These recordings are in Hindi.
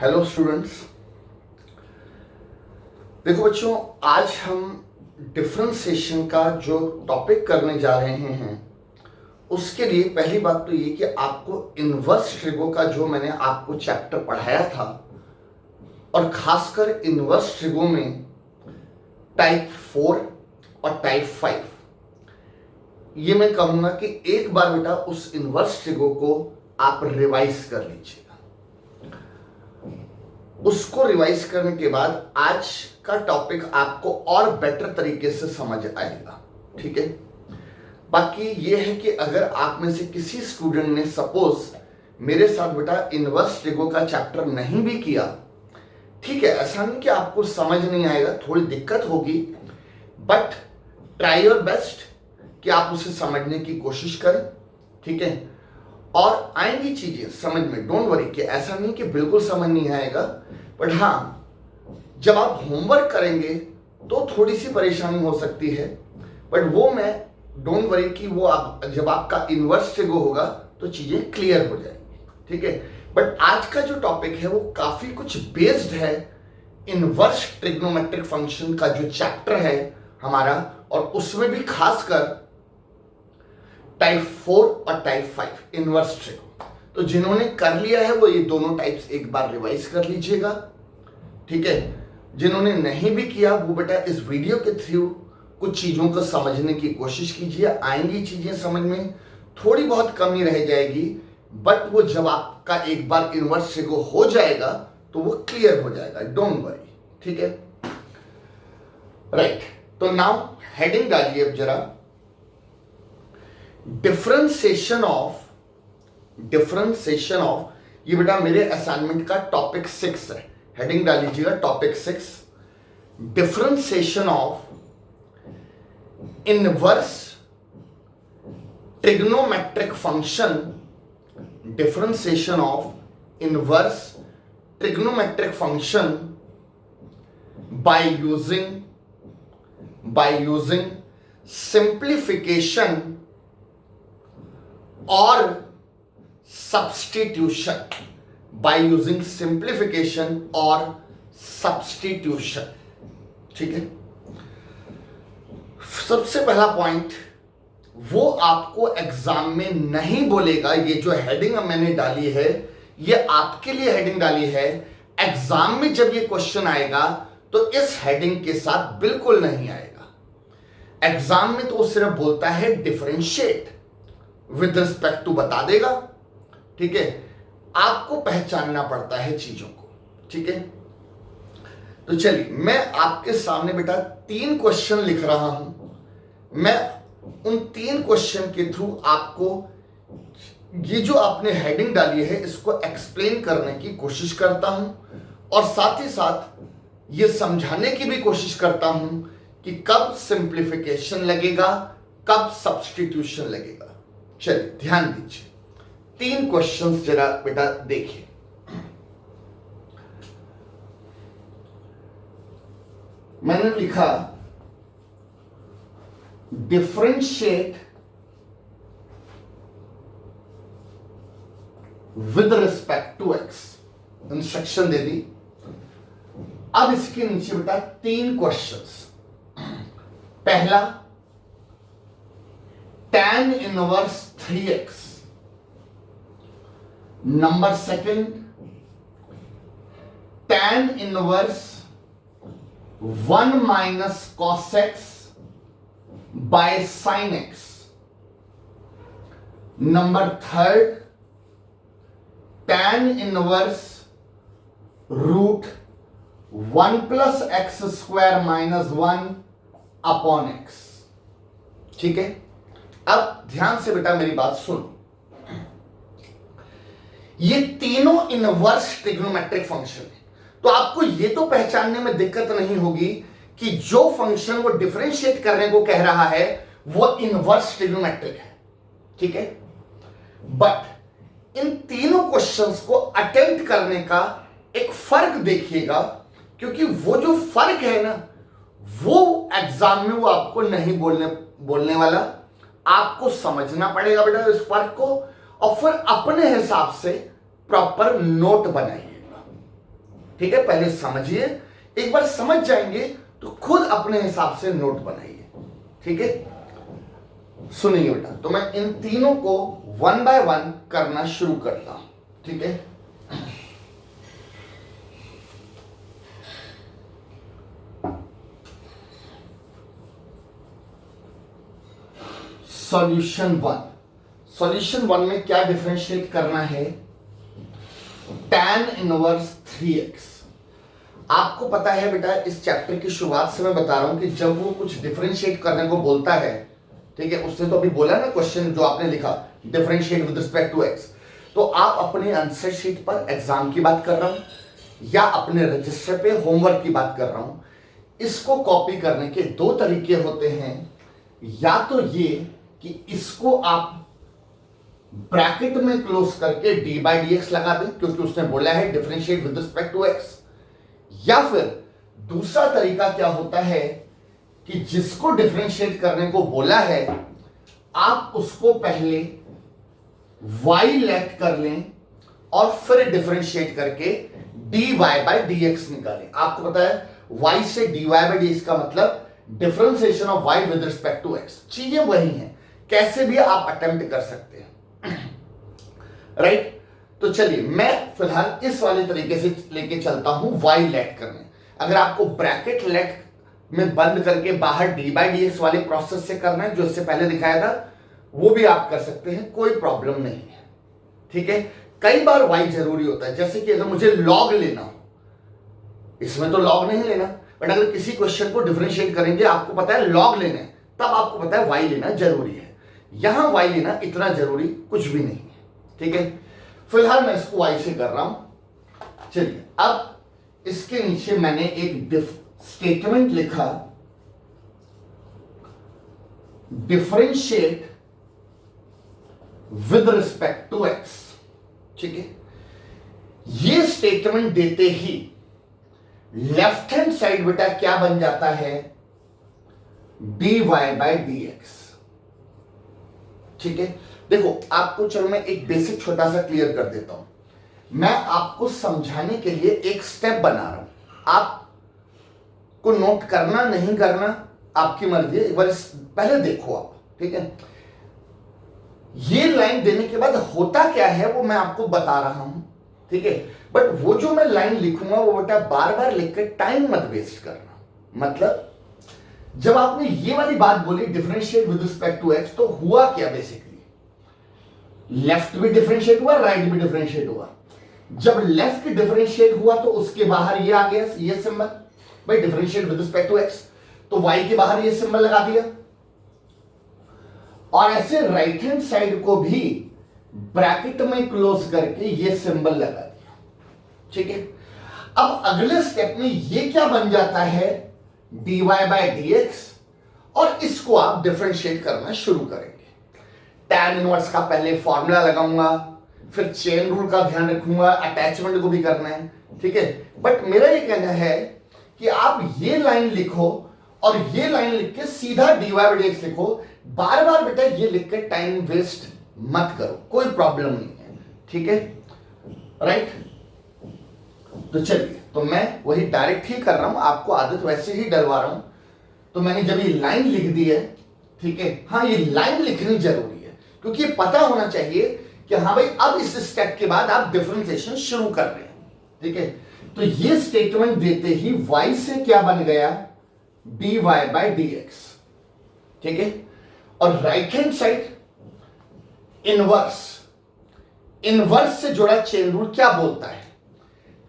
Hello students. देखो बच्चों, आज हम डिफरेंशिएशन का जो टॉपिक करने जा रहे हैं उसके लिए पहली बात तो ये कि आपको इनवर्स ट्रिगो का जो मैंने आपको चैप्टर पढ़ाया था और खासकर इनवर्स ट्रिगो में टाइप 4 और टाइप 5, ये मैं कहूंगा कि एक बार बेटा उस इनवर्स ट्रिगो को आप रिवाइज कर लीजिएगा। उसको रिवाइज करने के बाद आज का टॉपिक आपको और बेटर तरीके से समझ आएगा। ठीक है। बाकी ये है कि अगर आप में से किसी स्टूडेंट ने सपोज मेरे साथ बेटा इनवर्स ट्रिगो का चैप्टर नहीं भी किया, ठीक है, ऐसा नहीं कि आपको समझ नहीं आएगा, थोड़ी दिक्कत होगी, बट ट्राई योर बेस्ट कि आप उसे समझने की कोशिश करें। ठीक है। और आएंगी चीजें समझ में, डोंट वरी कि ऐसा नहीं कि बिल्कुल समझ नहीं आएगा, बट हाँ जब आप होमवर्क करेंगे तो थोड़ी सी परेशानी हो सकती है, बट वो मैं डोंट वरी कि वो आप जब आपका इनवर्स ट्रिगो होगा तो चीजें क्लियर हो जाएंगी। ठीक है। बट आज का जो टॉपिक है वो काफी कुछ बेस्ड है इनवर्स ट्रिग्नोमेट्रिक फंक्शन का जो चैप्टर है हमारा, और उसमें भी खासकर टाइप 4 और टाइप 5 इनवर्स ट्रिगो। तो जिन्होंने कर लिया है वो ये दोनों टाइप्स एक बार रिवाइज कर लीजिएगा। ठीक है। जिन्होंने नहीं भी किया वो बेटा इस वीडियो के थ्रू कुछ चीजों को समझने की कोशिश कीजिए। आएंगी चीजें समझ में, थोड़ी बहुत कमी रह जाएगी, बट वो जब आपका एक बार इनवर्स ट्रिगो हो जाएगा तो वो क्लियर हो जाएगा, डोंट वरी। ठीक है, राइट। तो नाउ हेडिंग डालिए अब जरा, डिफरेंशिएशन ऑफ ये बेटा मेरे असाइनमेंट का टॉपिक 6 है। हेडिंग डाल लीजिएगा topic 6, differentiation of inverse trigonometric function, differentiation of inverse trigonometric function by using simplification और सब्स्टिट्यूशन, बाय यूजिंग सिंप्लीफिकेशन और सब्स्टिट्यूशन। ठीक है। सबसे पहला पॉइंट वो आपको एग्जाम में नहीं बोलेगा, ये जो हेडिंग मैंने डाली है ये आपके लिए हेडिंग डाली है, एग्जाम में जब ये क्वेश्चन आएगा तो इस हेडिंग के साथ बिल्कुल नहीं आएगा। एग्जाम में तो वो सिर्फ बोलता है डिफरेंशिएट विद रिस्पेक्ट टू बता देगा। ठीक है। आपको पहचानना पड़ता है चीजों को। ठीक है। तो चलिए मैं आपके सामने बेटा 3 क्वेश्चन लिख रहा हूं। मैं उन 3 क्वेश्चन के थ्रू आपको ये जो आपने हेडिंग डाली है इसको एक्सप्लेन करने की कोशिश करता हूं, और साथ ही साथ ये समझाने की भी कोशिश करता हूं कि कब सिंप्लीफिकेशन लगेगा, कब सब्स्टिट्यूशन लगेगा। चलिए ध्यान दीजिए, 3 क्वेश्चंस जरा बेटा देखिए। मैंने लिखा differentiate with respect to x, instruction दे दी। अब इसके नीचे बेटा 3 क्वेश्चंस। पहला tan inverse 3x, number second tan inverse 1 minus cos x by sin x, number third tan inverse root 1 plus x square minus 1 upon x। ठीक है। अब ध्यान से बेटा मेरी बात सुन, ये तीनों इनवर्स ट्रिग्नोमेट्रिक फंक्शन है, तो आपको ये तो पहचानने में दिक्कत नहीं होगी कि जो फंक्शन वो डिफरेंशिएट करने को कह रहा है वो इनवर्स ट्रिग्नोमेट्रिक है। ठीक है। बट इन तीनों क्वेश्चंस को अटेम्प्ट करने का एक फर्क देखिएगा, क्योंकि वो जो फर्क है ना वो एग्जाम में वो आपको नहीं बोलने वाला, आपको समझना पड़ेगा बेटा इस फर्क को, और फिर अपने हिसाब से प्रॉपर नोट बनाइएगा। ठीक है, पहले समझिए, एक बार समझ जाएंगे तो खुद अपने हिसाब से नोट बनाइए। ठीक है, सुनिए बेटा, तो मैं इन तीनों को वन बाय वन करना शुरू करता हूं। ठीक है, सॉल्यूशन वन। सॉल्यूशन वन में क्या डिफरेंशिएट करना है? tan inverse 3x। आपको पता है बेटा, इस चैप्टर की शुरुआत से मैं बता रहा हूं कि जब वो कुछ डिफरेंशिएट करने को बोलता है, ठीक है, उसने तो अभी बोला ना क्वेश्चन जो आपने लिखा, differentiate with respect to x, तो आप अपने आंसर शीट पर एग्जाम की बात कर रहा हूं या अपने रजिस्टर पे होमवर्क की बात कर रहा हूं। इसको कॉपी करने के दो तरीके होते हैं, या तो ये कि इसको आप ब्रैकेट में क्लोज करके डी बाई डी एक्स लगा दें, क्योंकि उसने बोला है differentiate with respect to x, या फिर दूसरा तरीका क्या होता है कि जिसको डिफरेंशिएट करने को बोला है आप उसको पहले y लेट कर लें और फिर डिफरेंशिएट करके dy बाय डी एक्स निकालें। आपको पता है y से dy बाय डी एक्स का मतलब differentiation of y with respect to x। चीजें वही हैं, कैसे भी आप अटेम्प्ट कर सकते हैं। राइट, तो चलिए मैं फिलहाल इस वाले तरीके से लेके चलता हूं y लेट करने। अगर आपको ब्रैकेट लेट में बंद करके बाहर डी बाई डी एक्स वाले प्रोसेस से करना है जो इससे पहले दिखाया था, वो भी आप कर सकते हैं, कोई प्रॉब्लम नहीं है। ठीक है, कई बार y जरूरी होता है, जैसे कि अगर मुझे log लेना हो, इसमें तो log नहीं लेना, बट अगर किसी क्वेश्चन को डिफरेंशिएट करेंगे, आपको पता है log लेना है, तब आपको पता है y लेना जरूरी है। यहां y लेना इतना जरूरी कुछ भी नहीं है। ठीक है, फिलहाल मैं इसको y से कर रहा हूं। चलिए, अब इसके नीचे मैंने एक स्टेटमेंट लिखा, differentiate with respect to x। ठीक है, ये स्टेटमेंट देते ही लेफ्ट हैंड साइड बेटा क्या बन जाता है? dy by d x. ठीक है, देखो आपको, चलो मैं एक बेसिक छोटा सा क्लियर कर देता हूं। मैं आपको समझाने के लिए एक स्टेप बना रहा हूं, आपको नोट करना नहीं करना आपकी मर्जी है, एक बार पहले देखो आप। ठीक है, ये लाइन देने के बाद होता क्या है वो मैं आपको बता रहा हूं। ठीक है, बट वो जो मैं लाइन लिखूंगा वो बेटा बार बार लिखकर टाइम मत वेस्ट करना। मतलब जब आपने ये वाली बात बोली differentiate with respect to x, तो हुआ क्या? बेसिकली लेफ्ट भी डिफरेंशिएट हुआ, राइट भी डिफरेंशिएट हुआ। जब लेफ्ट डिफरेंशिएट हुआ तो उसके बाहर ये आ गया, ये सिंबल, भाई differentiate with respect to x, तो y के बाहर ये सिंबल लगा दिया, और ऐसे राइट हैंड साइड को भी ब्रैकेट में क्लोज करके ये सिंबल लगा दिया। ठीक है, अब अगले स्टेप में ये क्या बन जाता है? dy बाय डी एक्स, और इसको आप डिफरेंशिएट करना शुरू करेंगे। tan इनवर्स का पहले फॉर्मूला लगाऊंगा, फिर चेन रूल का ध्यान रखूंगा, अटैचमेंट को भी करना है। ठीक है, बट मेरा ये कहना है कि आप ये लाइन लिखो और ये लाइन लिख के सीधा dy बाय डी एक्स लिखो, बार बार बेटा ये लिख के टाइम वेस्ट मत करो, कोई प्रॉब्लम नहीं है। ठीक है, राइट, तो चलिए, तो मैं वही डायरेक्ट ही कर रहा हूं, आपको आदत वैसे ही डलवा रहा हूं। तो मैंने जब ये लाइन लिख दी है, ठीक है, हाँ ये लाइन लिखनी जरूरी है, क्योंकि ये पता होना चाहिए कि हाँ भाई अब इस स्टेप के बाद आप डिफरेंशिएशन शुरू कर रहे हैं। ठीक है, तो ये स्टेटमेंट देते ही y से क्या बन गया? dy by d x. ठीक है, और right hand side inverse, inverse से जुड़ा चेन रूल क्या बोलता है?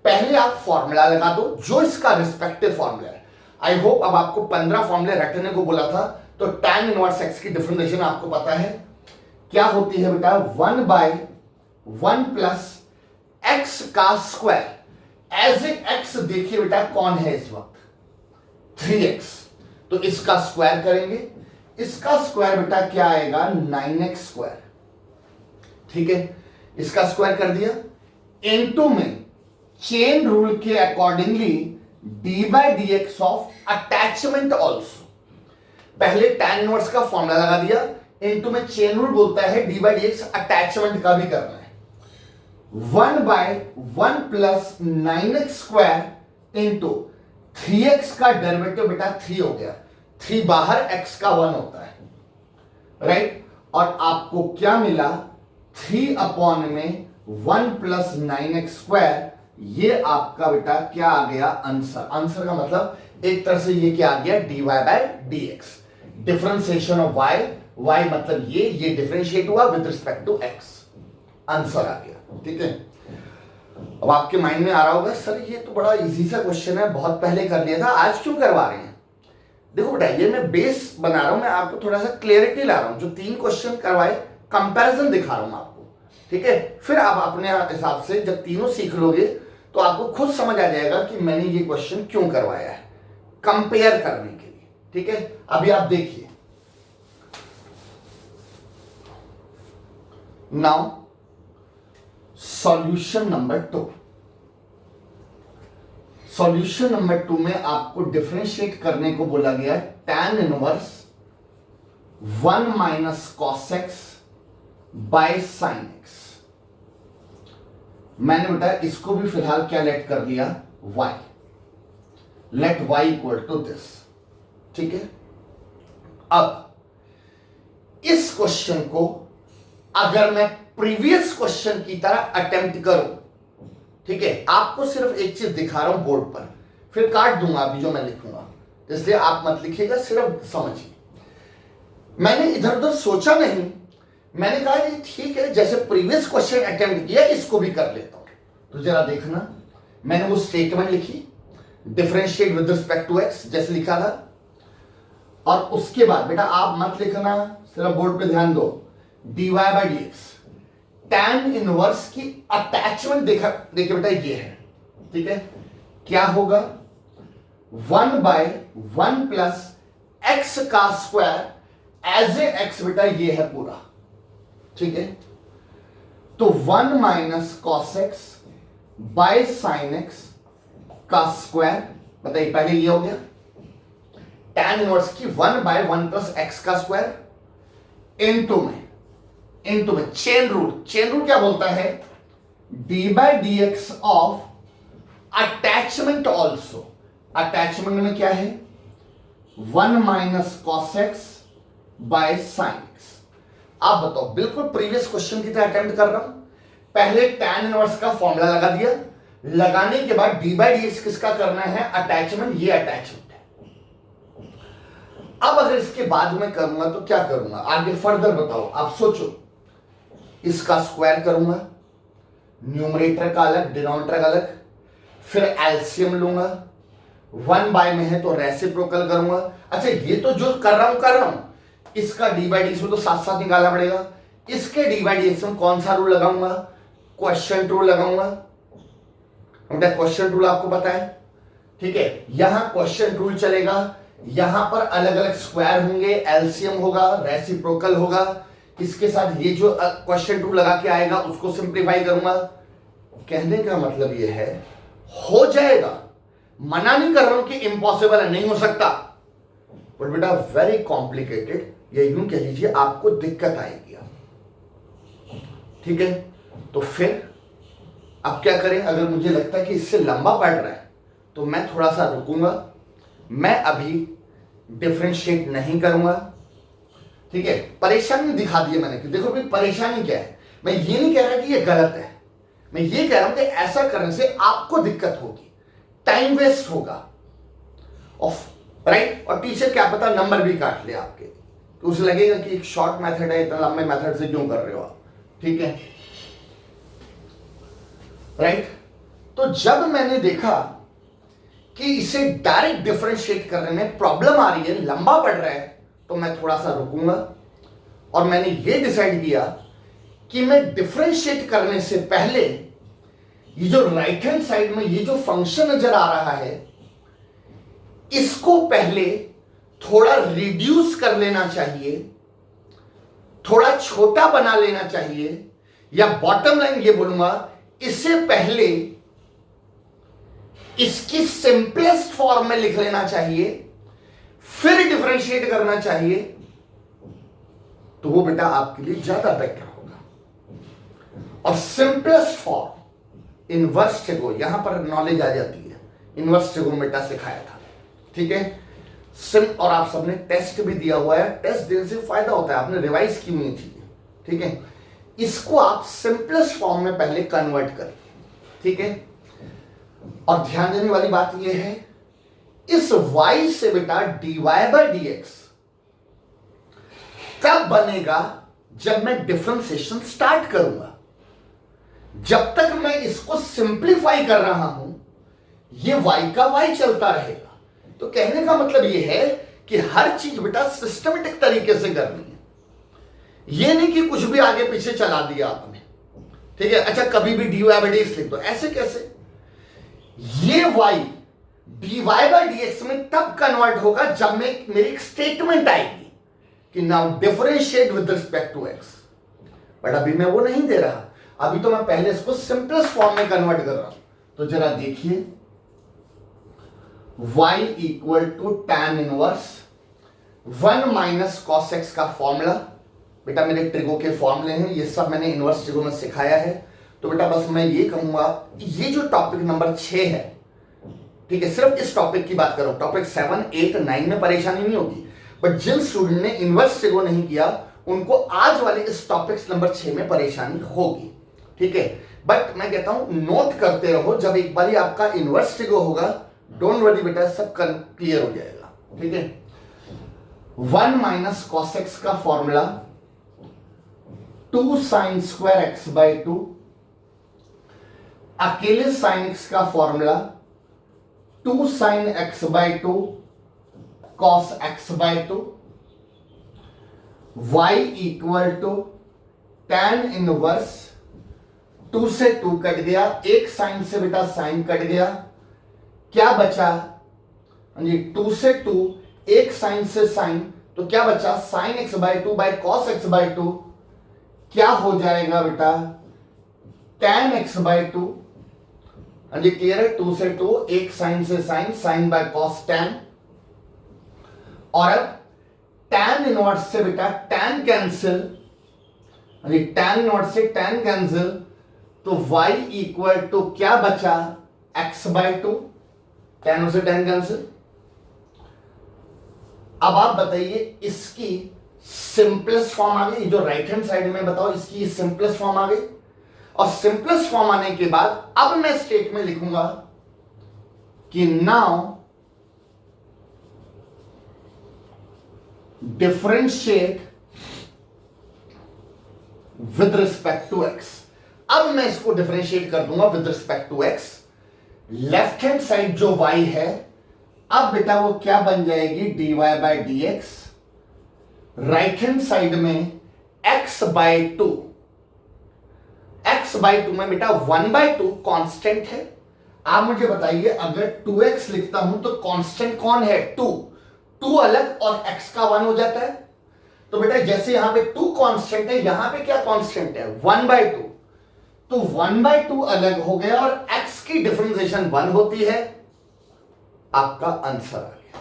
पहले आप फॉर्मूला लगा दो जो इसका रिस्पेक्टिव फॉर्मूला है। आई होप अब आपको 15 फॉर्मूले रटने को बोला था, तो tan इनवर्स x की डिफरेंशिएशन आपको पता है क्या होती है बेटा? 1 बाय 1 प्लस एक्स का स्क्वायर। एज ए x देखिए बेटा कौन है इस वक्त? 3x, तो इसका स्क्वायर करेंगे, इसका स्क्वायर बेटा क्या आएगा? 9x square. ठीक है, इसका स्क्वायर कर दिया, इनटू में चेन रूल के accordingly d by d x of attachment also. पहले tan इनवर्स का फॉर्मूला लगा दिया, इनटू में चेन रूल बोलता है d by d x attachment का भी करना है। 1/1 plus 9x square into 3x का डेरिवेटिव बेटा 3 हो गया, 3 बाहर, x का 1 होता है, राइट। और आपको क्या मिला, 3/1 प्लस 9x स्क्वायर, ये आपका बेटा क्या आ गया, आंसर। आंसर का मतलब एक तरह से ये क्या आ गया, dy/dx, differentiation of y, y मतलब ये डिफरेंशिएट हुआ with respect to x, answer आ गया, ठीक है। अब आपके माइंड में आ रहा होगा, सर ये तो बड़ा इजी सा क्वेश्चन है, बहुत पहले कर लिया था, आज क्यों करवा रहे हैं। देखो बेटा, ये मैं बेस बना रहा हूं, मैं आपको थोड़ा सा क्लियरिटी ला रहा हूं, जो 3 क्वेश्चन करवाए कंपैरिजन दिखा रहा हूं आपको, ठीक है। फिर आप अपने हिसाब से जब तीनों सीख लोगे तो आपको खुद समझ आ जाएगा कि मैंने ये क्वेश्चन क्यों करवाया है, कंपेयर करने के लिए, ठीक है। अभी आप देखिए, now solution number 2। Solution number 2 में आपको डिफरेंशिएट करने को बोला गया tan inverse 1 minus cos x by sine x. मैंने बेटा इसको भी फिलहाल क्या लेट कर दिया, y, let y equal to this, ठीक है। अब इस क्वेश्चन को अगर मैं प्रीवियस क्वेश्चन की तरह अटेम्प्ट करूं, ठीक है, आपको सिर्फ एक चीज दिखा रहा हूं बोर्ड पर, फिर काट दूंगा अभी जो मैं लिखूंगा, इसलिए आप मत लिखिएगा, सिर्फ समझिए। मैंने इधर उधर सोचा नहीं, मैंने कहा कि ठीक है, जैसे प्रीवियस क्वेश्चन अटेम्प्ट किया इसको भी कर लेता हूं। तो जरा देखना, मैंने वो स्टेटमेंट लिखी, differentiate with respect to x जैसे लिखा था, और उसके बाद बेटा आप मत लिखना, सिर्फ बोर्ड पे ध्यान दो, dy/dx, tan इनवर्स की अटैचमेंट देखिए बेटा ये है, ठीक है। क्या होगा, 1/1 प्लस x का स्क्वायर एज ए x, बेटा ये है पूरा, ठीक है। तो 1 minus cos x by sine x का स्क्वायर, बताइए पहले ये हो गया tan इनवर्स की 1/1 प्लस x का स्क्वायर इनटू में चेन रूल क्या बोलता है, d/dx of attachment also, attachment में क्या है, 1 minus cos x by sine x. आप बताओ, बिल्कुल प्रीवियस क्वेश्चन की तरह अटेम्प्ट कर रहा हूं, पहले tan इनवर्स का फॉर्मूला लगा दिया, लगाने के बाद d/dx किसका करना है, अटैचमेंट, ये अटैचमेंट है। अब अगर इसके बाद में करूंगा तो क्या करूंगा, आगे फर्दर बताओ, आप सोचो। इसका स्क्वायर करूंगा, न्यूमरेटर का अलग, डिनोमिनेटर का अलग, फिर एलसीएम लूंगा, 1 में है तो रेसिप्रोकल करूंगा। अच्छा, ये तो जो कर रहा हूं, इसका d/dx में तो साथ साथ निकालना पड़ेगा, इसके d/dx में कौन सा रूल लगाऊंगा, क्वेश्चन रूल लगाऊंगा। क्वेश्चन रूल आपको पता है, ठीक है, यहां क्वेश्चन रूल चलेगा, यहां पर अलग अलग स्क्वायर होंगे, एलसीएम होगा, रेसिप्रोकल होगा, इसके साथ ये जो क्वेश्चन रूल लगा के आएगा उसको सिंप्लीफाई करूंगा। कहने का मतलब ये है, हो जाएगा, मना नहीं कर रहा हूं कि इम्पॉसिबल है, नहीं हो सकता, बट बेटा वेरी कॉम्प्लिकेटेड, या यूं कह लीजिए आपको दिक्कत आएगी, ठीक है। तो फिर अब क्या करें, अगर मुझे लगता है कि इससे लंबा पड़ रहा है तो मैं थोड़ा सा रुकूंगा, मैं अभी डिफरेंशिएट नहीं करूंगा, ठीक है। परेशानी दिखा दी है मैंने कि देखो भाई परेशानी क्या है, मैं ये नहीं कह रहा कि ये गलत है, मैं ये कह रहा हूं कि ऐसा करने से आपको दिक्कत होगी, टाइम वेस्ट होगा, राइट। और टीचर क्या पता नंबर भी काट ले आपके, तो उसे लगेगा कि एक शॉर्ट मेथड है, इतना लंबे मेथड से क्यों कर रहे हो आप, ठीक है, राइट। तो जब मैंने देखा कि इसे डायरेक्ट डिफरेंशिएट करने में प्रॉब्लम आ रही है, लंबा पड़ रहा है, तो मैं थोड़ा सा रुकूंगा, और मैंने ये डिसाइड किया कि मैं डिफरेंशिएट करने से पहले ये जो राइट हैंड साइड में ये जो फंक्शन नजर आ रहा है, इसको पहले थोड़ा रिड्यूस कर लेना चाहिए, थोड़ा छोटा बना लेना चाहिए, या बॉटम लाइन ये बोलूंगा, इससे पहले इसकी सिंपलेस्ट फॉर्म में लिख लेना चाहिए, फिर डिफरेंशिएट करना चाहिए, तो वो बेटा आपके लिए ज्यादा बेटर होगा। और सिंपलेस्ट फॉर्म इनवर्स टेगो, यहां पर नॉलेज आ जाती है, इनवर्स टेगोमेटा सिखाया था, ठीक है। और आप सबने टेस्ट भी दिया हुआ है, टेस्ट देने से फायदा होता है, आपने रिवाइज की हुई चीजें, ठीक है। इसको आप सिंपलेस्ट फॉर्म में पहले कन्वर्ट करें, ठीक है। और ध्यान देने वाली बात यह है, इस y से बेटा dy बाय dx तब बनेगा जब मैं डिफरेंशिएशन स्टार्ट करूंगा। जब तक मैं इसको सिंप्लीफाई कर रहा हूं, ये y का y चलता रहेगा। तो कहने का मतलब यह है कि हर चीज बेटा सिस्टमेटिक तरीके से करनी है, यह नहीं कि कुछ भी आगे पीछे चला दिया आपने, ठीक है। अच्छा, कभी भी dy बाय dx लिख दो, ऐसे कैसे? ये y dy बाय dx में तब कन्वर्ट होगा जब मेरी एक स्टेटमेंट आएगी कि now differentiate with respect to x, but अभी मैं वो नहीं दे रहा, अभी तो मैं पहले इसको सिंपलेस्ट फॉर्म में कन्वर्ट कर रहा हूं। तो जरा देखिए, y equal to tan inverse 1 minus cos x का फॉर्मूला, बेटा मेरे ट्रिगो के फॉर्मूले हैं, ये सब मैंने इनवर्स ट्रिगो में सिखाया है। तो बेटा बस मैं ये कहूंगा, ये जो टॉपिक नंबर 6 है, ठीक है, सिर्फ इस टॉपिक की बात करूं, टॉपिक 7, 8, 9 में परेशानी नहीं होगी, बट जिन स्टूडेंट ने इनवर्स ट्रिगो नहीं किया उनको आज वाले इस टॉपिक नंबर 6 में परेशानी होगी, ठीक है। बट मैं कहता हूं नोट करते रहो, जब एक बार आपका इनवर्स ट्रिगो होगा, डोंट वरी बेटा, सब क्लियर हो जाएगा, ठीक है। 1 माइनस cos x का formula 2 sin square x by 2, अकेले sin x का formula 2 sin x by 2 cos x by 2, y equal to tan inverse 2 से 2 कट गया, एक साइन से बेटा साइन कट गया, क्या बचा? जी 2 से 2, एक साइन से साइन, तो क्या बचा? Sine x by 2 by cos x by 2, क्या हो जाएगा बेटा? tan x by 2। जी क्लियर है? 2 से 2, एक साइन से sine, sine by cos tan, और अब tan इनवर्स से बेटा tan कैंसिल, tan इनवर्स से tan कैंसिल, तो y इक्वल टू क्या बचा? x बाय 2, tan से tan कैंसिल। अब आप बताइए, इसकी सिंपलेस्ट फॉर्म आ गई, जो राइट हैंड साइड में बताओ, इसकी सिंपलेस्ट फॉर्म आ गई। और सिंपलेस्ट फॉर्म आने के बाद अब मैं स्टेट में लिखूंगा कि now differentiate with respect to x। अब मैं इसको डिफरेंशिएट कर दूंगा with respect to x। Left hand side जो y है, अब बेटा वो क्या बन जाएगी? dy by dx। Right hand side में x बाय 2, x बाय 2 में बेटा 1 बाय 2 कांस्टेंट है। आप मुझे बताइए, अगर 2x लिखता हूं तो कांस्टेंट कौन है? 2 अलग और x का 1 हो जाता है। तो बेटा जैसे यहां पे 2 कांस्टेंट है, यहां पे क्या कांस्टेंट है? 1 बाय 2। तो 1 बाय 2 अलग हो गया और x की डिफरेंशिएशन 1 होती है। आपका आंसर आ गया।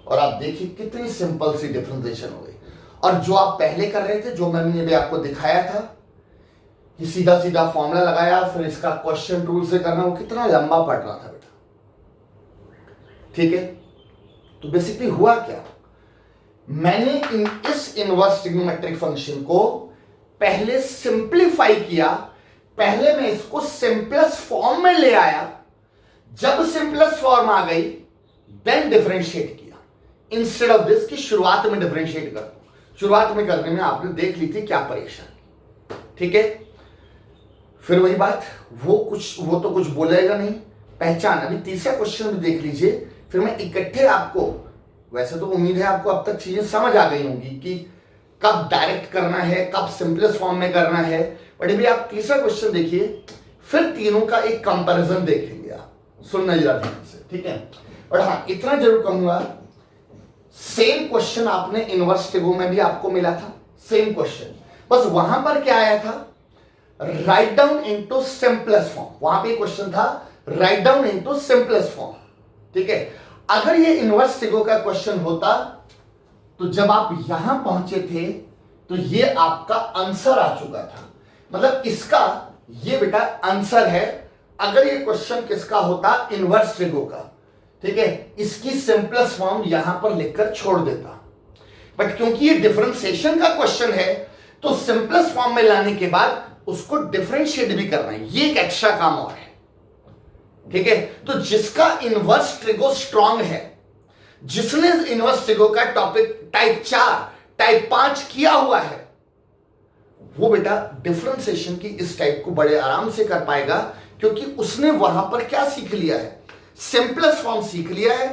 और आप देखिए कितनी सिंपल सी डिफरेंशिएशन हो गई। और जो आप पहले कर रहे थे, जो मैंने भी आपको दिखाया था कि सीधा सीधा फॉर्मूला लगाया, फिर इसका क्वेश्चन रूल से करना, वो कितना लंबा पड़ रहा था बेटा, ठीक है। तो बेसिकली हुआ क्या, मैंने इस इनवर्स ट्रिग्नोमेट्रिक फंक्शन को पहले सिंप्लीफाई किया, पहले मैं इसको सिंपलेस्ट फॉर्म में ले आया, जब सिंपलेस्ट फॉर्म आ गई देन डिफरेंशिएट किया, इंस्टेड ऑफ दिस कि शुरुआत में डिफरेंशिएट कर दूं। शुरुआत में करने में आपने देख ली थी क्या परेशानी, ठीक है। फिर वही बात, वो तो कुछ बोलेगा नहीं, पहचान। अभी तीसरा क्वेश्चन भी देख लीजिए, फिर मैं इकट्ठे आपको, वैसे तो उम्मीद है आपको अब तक चीजें समझ आ गई होंगी कि कब डायरेक्ट करना है, कब सिंपलेस्ट फॉर्म में करना है। बट अभी आप तीसरा क्वेश्चन देखिए, फिर तीनों का एक कंपैरिजन देखेंगे आप, सुनना जरा ध्यान से, ठीक है। और हाँ, इतना जरूर कहूंगा, सेम क्वेश्चन आपने इनवर्स ट्रिगो में भी आपको मिला था, सेम क्वेश्चन, बस वहां पर क्या आया था? Right down into simplest form. वहां पे क्वेश्चन था right down into simplest form, ठीक है। अगर ये इनवर्स ट्रिगो का क्वेश्चन होता तो जब आप यहां पहुंचे थे तो ये आपका आंसर आ चुका था। मतलब इसका ये बेटा आंसर है। अगर ये क्वेश्चन किसका होता, इनवर्स ट्रिगो का, ठीक है, इसकी सिंपलेस्ट फॉर्म यहां पर लिखकर छोड़ देता, बट क्योंकि ये डिफरेंशिएशन का क्वेश्चन है तो सिंपलेस्ट फॉर्म में लाने के बाद उसको डिफरेंशिएट भी करना है, ये एक एक्स्ट्रा काम और है, ठीक है। तो जिसका इनवर्स ट्रिगो स्ट्रांग है, जिसने इनवर्स ट्रिगो का टॉपिक टाइप 4 टाइप 5 किया हुआ है, वो बेटा डिफरेंशिएशन की इस टाइप को बड़े आराम से कर पाएगा, क्योंकि उसने वहां पर क्या सीख लिया है, सिंपलेस्ट फॉर्म सीख लिया है।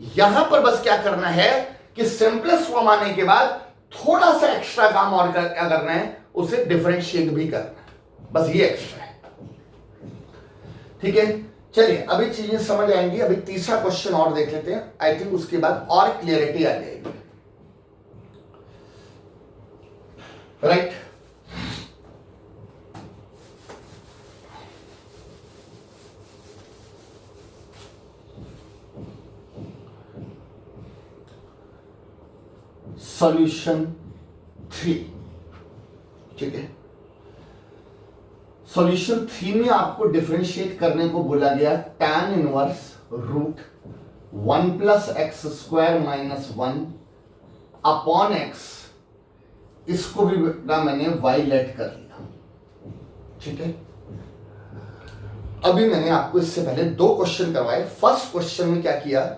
यहां पर बस क्या करना है कि सिंपलेस्ट फॉर्म आने के बाद थोड़ा सा एक्स्ट्रा काम और क्या करना है, उसे डिफरेंशिएट भी करना है, बस ये एक्स्ट्रा है, ठीक है। चलिए अभी चीजें समझ आएंगी। अभी तीसरा क्वेश्चन और देख लेते हैं, आई थिंक उसके बाद और क्लियरिटी आ जाएगी, राइट। सॉल्यूशन 3, ठीक है। सॉल्यूशन 3 में आपको डिफरेंशिएट करने को बोला गया tan inverse root 1 plus x square minus 1 upon x, इसको भी मैंने y लेट कर लिया, ठीक है। अभी मैंने आपको इससे पहले 2 क्वेश्चन करवाए। फर्स्ट क्वेश्चन में क्या किया,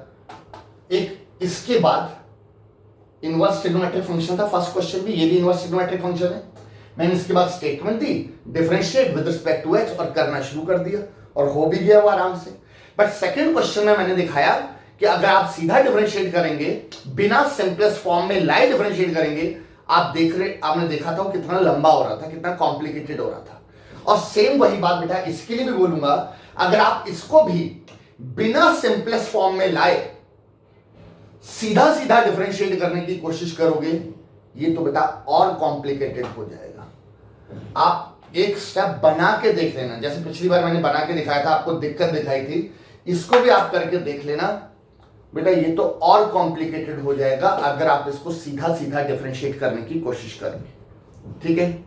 एक इसके बाद इनवर्स ट्रिग्नोमेट्रिक फंक्शन था फर्स्ट क्वेश्चन भी, ये भी इनवर्स ट्रिग्नोमेट्रिक फंक्शन है। मैंने इसके बाद स्टेटमेंट दी differentiate with respect to x और करना शुरू कर दिया और हो भी गया वो आराम से। बट सेकंड क्वेश्चन में मैंने दिखाया कि अगर आप सीधा डिफरेंशिएट करेंगे, बिना सिंपलेस्ट फॉर्म में लाए डिफरेंशिएट करेंगे, आपने देखा था वो कितना लंबा हो रहा था, कितना कॉम्प्लिकेटेड हो रहा था। और सेम वही बात बेटा इसके लिए भी बोलूंगा, अगर आप इसको भी बिना सिंपलेस्ट फॉर्म में लाए सीधा सीधा डिफरेंशिएट करने की कोशिश करोगे, ये तो बेटा और कॉम्प्लिकेटेड हो जाएगा। आप एक स्टेप बना के देख लेना, जैसे पिछली बार मैंने बना के दिखाया था, आपको दिक्कत दिखाई थी, इसको भी आप करके देख लेना बेटा, ये तो और कॉम्प्लिकेटेड हो जाएगा अगर आप इसको सीधा सीधा डिफरेंशिएट करने की कोशिश करेंगे, ठीक है।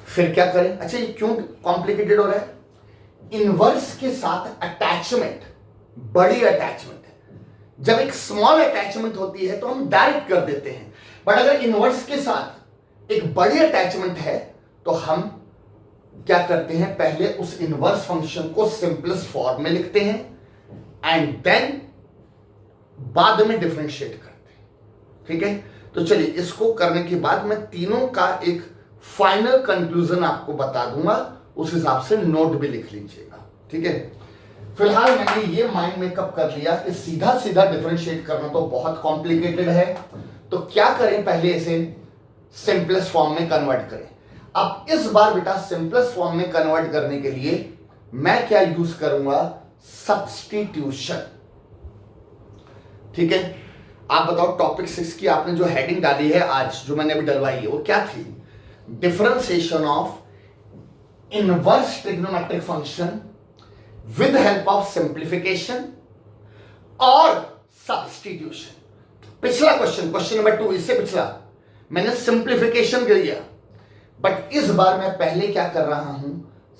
फिर क्या करें, अच्छा ये क्यों कॉम्प्लिकेटेड हो रहा है, इनवर्स के साथ अटैचमेंट बड़ी अटैचमेंट है। जब एक स्मॉल अटैचमेंट होती है तो हम डायरेक्ट कर देते हैं, बट अगर इनवर्स के साथ एक बड़ी अटैचमेंट है तो हम क्या करते हैं, पहले उस इनवर्स फंक्शन को सिंपलेस्ट फॉर्म में लिखते हैं एंड देन बाद में डिफरेंशिएट करते हैं, ठीक है। तो चलिए इसको करने के बाद मैं तीनों का एक फाइनल कंक्लूजन आपको बता दूंगा, उस हिसाब से नोट भी लिख लीजिएगा, ठीक है। फिलहाल मैंने ये माइंड मेकअप कर लिया कि सीधा सीधा डिफरेंशिएट करना तो बहुत कॉम्प्लिकेटेड है, तो क्या करें, पहले इसे सिंपलेस्ट फॉर्म में कन्वर्ट करें। अब इस बार बेटा सिंपलेस्ट फॉर्म में कन्वर्ट करने के लिए मैं क्या यूज करूंगा, सब्स्टिट्यूशन, ठीक है। आप बताओ टॉपिक 6 की आपने जो हेडिंग डाली है आज, जो मैंने अभी डलवाई है, वो क्या थी, differentiation of inverse trigonometric function with help of simplification और सब्स्टिट्यूशन। पिछला क्वेश्चन नंबर 2, इससे पिछला मैंने सिंप्लीफिकेशन कर दिया, बट इस बार मैं पहले क्या कर रहा हूं,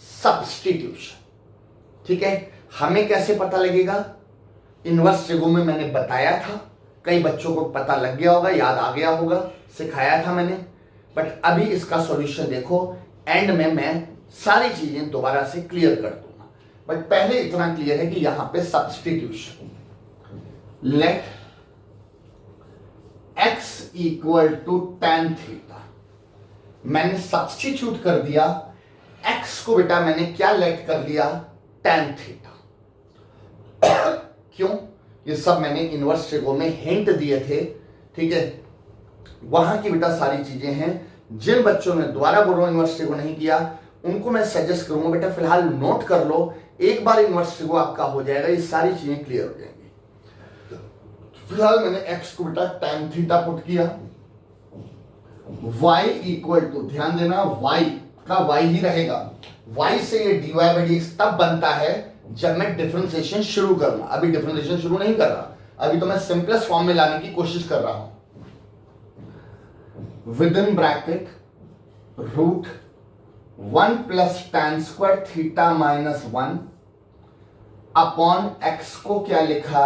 सब्स्टिट्यूशन, ठीक है। हमें कैसे पता लगेगा, इनवर्स ट्रिगो में मैंने बताया था, कई बच्चों को पता लग गया होगा, याद आ गया होगा, सिखाया था मैंने, बट अभी इसका सॉल्यूशन देखो, एंड में मैं सारी चीजें दोबारा से क्लियर कर दूंगा। बट पहले इतना क्लियर है कि यहां पे substitution, let x equal to tan theta, मैंने सब्स्टिट्यूट कर दिया, x को बेटा मैंने क्या लेट कर लिया, tan थीटा। क्यों, ये सब मैंने इनवर्स ट्रिगो में हिंट दिए थे, ठीक है। वहां की बेटा सारी चीजें हैं, जिन बच्चों ने दोबारा बोल रहा हूं इनवर्स ट्रिगो नहीं किया, उनको मैं सजेस्ट करूंगा बेटा फिलहाल नोट कर लो, एक बार इनवर्स ट्रिगो आपका हो जाएगा, ये सारी चीजें क्लियर हो जाएंगी। फिलहाल मैंने x को बेटा tan थीटा पुट किया, y इक्वल टू, ध्यान देना y का y ही रहेगा, y से ये dy बाई dx तब बनता है जब मैं डिफरेंशिएशन शुरू करूंगा। अभी डिफरेंशिएशन शुरू नहीं कर रहा, अभी तो मैं सिंपलेस्ट फॉर्म में लाने की कोशिश कर रहा हूं। Within bracket root 1 plus tan square theta minus 1 upon x को क्या लिखा,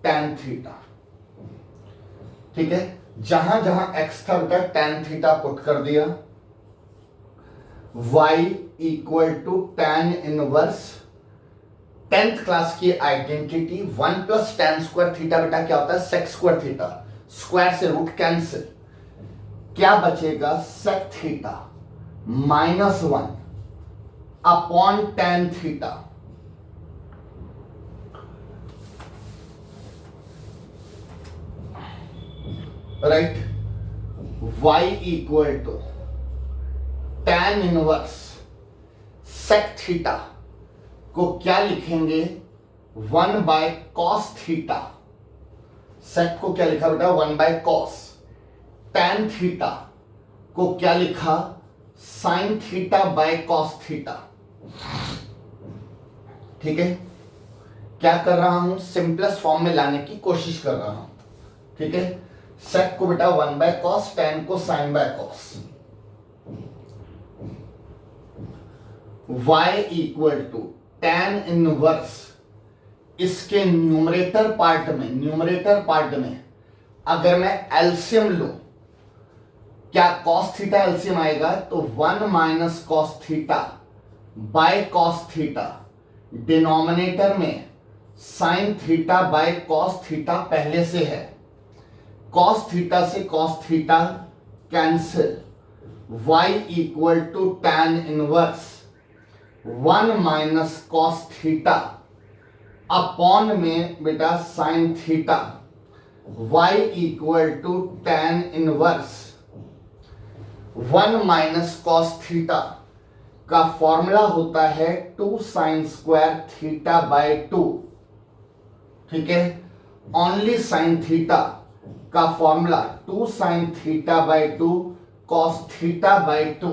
tan थीटा। ठीक है, जहां जहां x था बेटा tan थीटा पुट कर दिया, y equal to tan inverse 10th class की identity 1 plus tan square theta बेटा क्या होता है, sec स्क्वायर थीटा, स्क्वायर से रूट कैंसिल, क्या बचेगा sec थीटा minus 1 upon tan theta. Right, y equal to tan inverse sec theta को क्या लिखेंगे, 1 बाय कॉस थीटा। सेक को क्या लिखा बेटा, 1 बाय कॉस। tan थीटा को क्या लिखा, sign theta by cos theta. ठीक है, क्या कर रहा हूं, सिंपलेस्ट फॉर्म में लाने की कोशिश कर रहा हूं। ठीक है, सेक को बेटा 1 बाय कॉस, tan को sine by cos. y equal to tan inverse इसके न्यूमरेटर पार्ट में अगर मैं एलसीएम लूं, क्या cos थीटा एलसीएम आएगा, तो 1 minus cos theta by cos theta, denominator में sine theta by cos theta पहले से है, कॉस थीटा से cos theta cancel, y equal to tan inverse 1 minus cos theta upon में बेटा sine theta, y equal to tan inverse 1 minus cos theta का फॉर्मूला होता है 2 साइन स्क्वायर थीटा बाय 2। ठीक है, ओनली साइन थीटा का formula 2 sign theta by 2 cos theta by 2।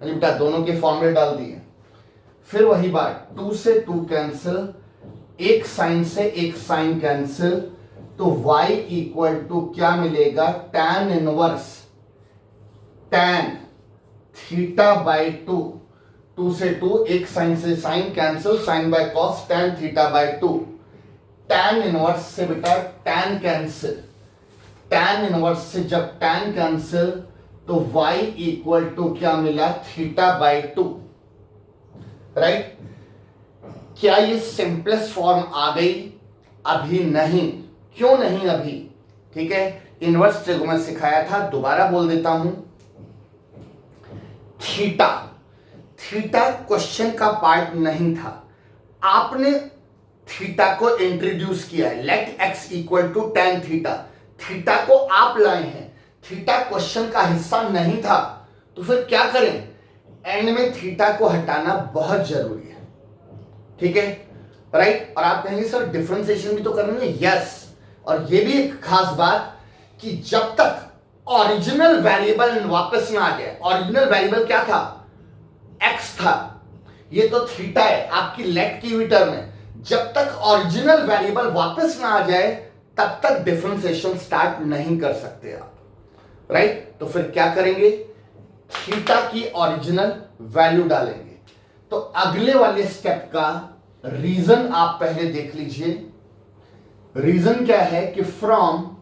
बेटा दोनों के फॉर्मूले डाल दिए, फिर वही बात 2 से 2 कैंसिल, एक साइन से एक साइन कैंसिल, तो y इक्वल टू क्या मिलेगा, tan inverse tan theta by 2, 2 से 2 एक साइन से sine cancel, sine by cos, tan theta by 2, tan inverse से बेटा tan कैंसिल, tan इनवर्स से जब tan कैंसिल तो y इक्वल टू क्या मिला, थीटा बाय 2। राइट, क्या ये सिंपलेस्ट फॉर्म आ गई, अभी नहीं, क्यों नहीं अभी। ठीक है, इनवर्स ट्रिगो में सिखाया था, दोबारा बोल देता हूं, थीटा क्वेश्चन का पार्ट नहीं था, आपने थीटा को इंट्रोड्यूस किया है, let x equal to tan theta, theta को आप लाए हैं, थीटा क्वेश्चन का हिस्सा नहीं था, तो फिर क्या करें, एंड में थीटा को हटाना बहुत जरूरी है। ठीक है, राइट, और आप कहेंगे सर डिफरेंशिएशन भी तो करनी है, यस, और ये भी एक खास बात कि जब तक ओरिजिनल वेरिएबल वापस ना आ जाए, ओरिजिनल वेरिएबल क्या था, x था, ये तो थीटा है आपकी लेट की हुई टर्म है, जब तक ओरिजिनल वेरिएबल वापस ना आ जाए तब तक डिफरेंशिएशन स्टार्ट नहीं कर सकते आप। राइट, तो फिर क्या करेंगे, थीटा की ओरिजिनल वैल्यू डालेंगे। तो अगले वाले स्टेप का रीजन आप पहले देख लीजिए, रीजन क्या है कि फ्रॉम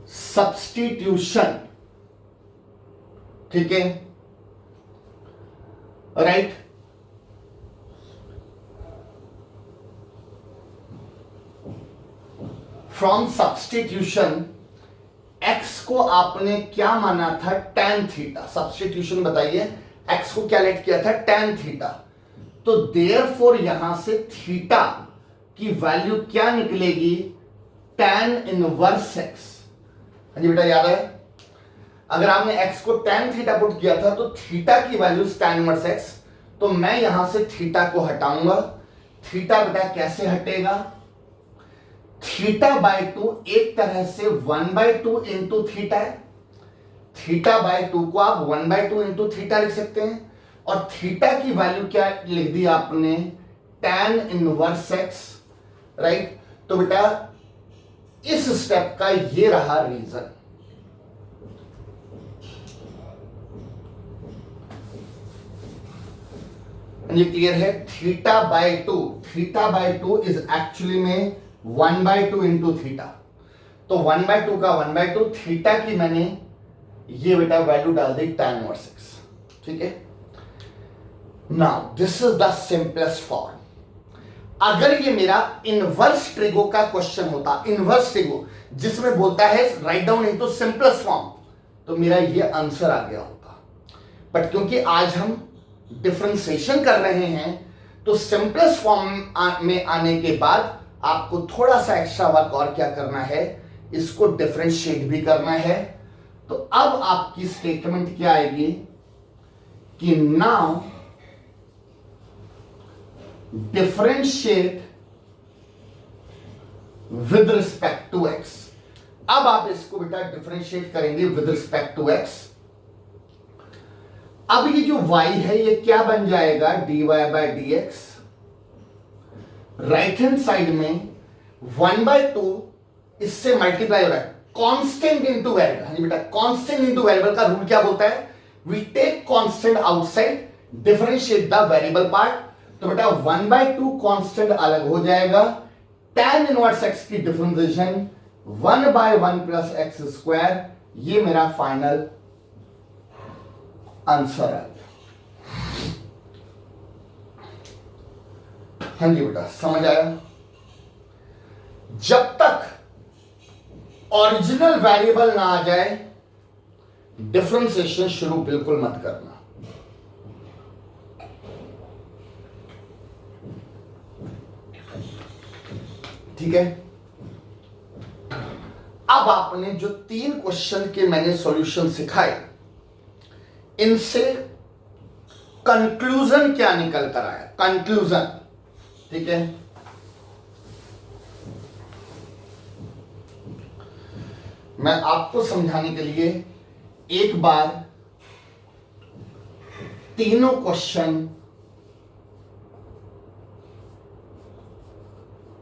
सब्स्टिट्यूशन, ठीक है, राइट, फ्रॉम सब्स्टिट्यूशन x को आपने क्या माना था, tan थीटा, सब्स्टिट्यूशन बताइए, x को क्या लेट किया था, tan थीटा, तो देयरफॉर यहां से थीटा की वैल्यू क्या निकलेगी, tan इनवर्स x। हाँ जी बेटा, याद है, अगर आपने x को tan थीटा पुट किया था तो थीटा की वैल्यू tan इनवर्स x, तो मैं यहां से थीटा को हटाऊंगा, थीटा बेटा कैसे हटेगा, थीटा बाय 2 एक तरह से 1/2 इंटू थीटा है, थीटा बाय 2 को आप 1/2 इंटू थीटा लिख सकते हैं, और थीटा की वैल्यू क्या लिख दी आपने, tan इनवर्स x। राइट, तो बेटा इस स्टेप का ये रहा रीजन। ये क्लियर है? Theta by two is actually में 1/2 इंटू थीटा। तो 1/2 का 1/2, थीटा की मैंने ये बेटा वैल्यू डाल दी tan इनवर्स x। ठीक है, now this is the simplest form. अगर ये मेरा इनवर्स ट्रिगो का क्वेश्चन होता, इनवर्स ट्रिगो जिसमें बोलता है right down into simplest form, तो मेरा ये आंसर आ गया होता। बट क्योंकि आज हम डिफरेंशिएशन कर रहे हैं, तो सिंपलेस्ट फॉर्म में आने के बाद आपको थोड़ा सा एक्स्ट्रा वर्क और क्या करना है, इसको डिफरेंशिएट भी करना है। तो अब आपकी स्टेटमेंट क्या आएगी कि now differentiate with respect to x। अब आप इसको बेटा डिफरेंशिएट करेंगे विद रिस्पेक्ट टू x। अब ये जो y है ये क्या बन जाएगा, dy/dx। राइट हैंड साइड में 1/2 इससे मल्टीप्लाई हो रहा है, कांस्टेंट इनटू वेरिएबल। हाँ जी बेटा, कांस्टेंट इनटू वेरिएबल का रूल क्या बोलता है, we take constant outside, differentiate the variable part. तो बेटा 1/2 कांस्टेंट अलग हो जाएगा, tan इनवर्स x की डिफरेंशिएशन 1/1 प्लस एक्स स्क्वायर, ये मेरा फाइनल आंसर है। हाँ जी बेटा, समझ आया? जब तक ओरिजिनल वेरिएबल ना आ जाए डिफरेंशिएशन शुरू बिल्कुल मत करना। ठीक है, अब आपने जो 3 क्वेश्चन के मैंने सॉल्यूशन सिखाए, इनसे कंक्लूजन क्या निकल कर आया, कंक्लूजन। ठीक है, मैं आपको समझाने के लिए एक बार तीनों क्वेश्चन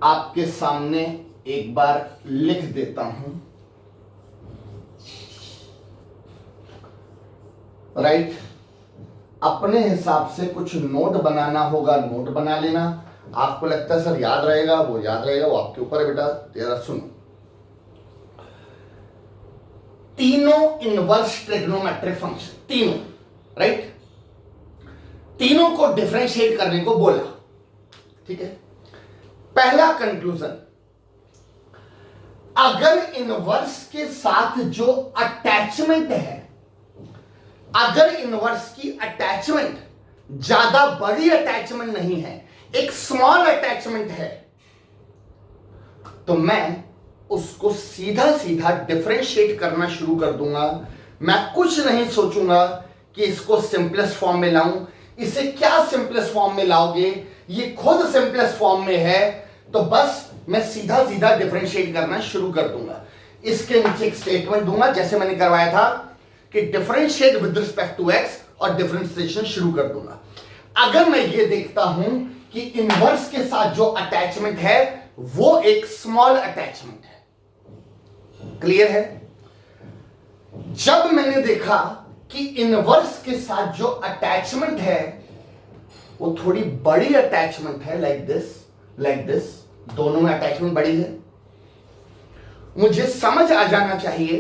आपके सामने एक बार लिख देता हूं। राइट, अपने हिसाब से कुछ नोट बनाना होगा, नोट बना लेना। आपको लगता है सर याद रहेगा, वो याद रहेगा, वो आपके ऊपर है बेटा। तेरा सुनो, तीनों इनवर्स ट्रिग्नोमेट्रिक फंक्शन, तीनों, राइट, तीनों को डिफरेंशिएट करने को बोला। ठीक है, पहला कंक्लूजन, अगर इनवर्स के साथ जो अटैचमेंट है, अगर इनवर्स की अटैचमेंट ज्यादा बड़ी अटैचमेंट नहीं है, एक स्मॉल अटैचमेंट है, तो मैं उसको सीधा सीधा डिफरेंशिएट करना शुरू कर दूंगा। मैं कुछ नहीं सोचूंगा कि इसको सिंपलेस्ट फॉर्म में लाऊं। इसे क्या सिंपलेस्ट फॉर्म में लाओगे, ये खुद सिंपलेस्ट फॉर्म में है, तो बस मैं सीधा सीधा डिफरेंशिएट करना शुरू कर दूंगा। इसके नीचे एक स्टेटमेंट दूंगा जैसे मैंने करवाया था कि differentiate with respect to x, और डिफरेंशिएशन शुरू कर दूंगा। अगर मैं ये देखता हूं कि इनवर्स के साथ जो अटैचमेंट है वो एक स्मॉल अटैचमेंट है, क्लियर है? जब मैंने देखा कि इनवर्स के साथ जो अटैचमेंट है वो थोड़ी बड़ी अटैचमेंट है, लाइक दिस, दोनों में अटैचमेंट बड़ी है, मुझे समझ आ जाना चाहिए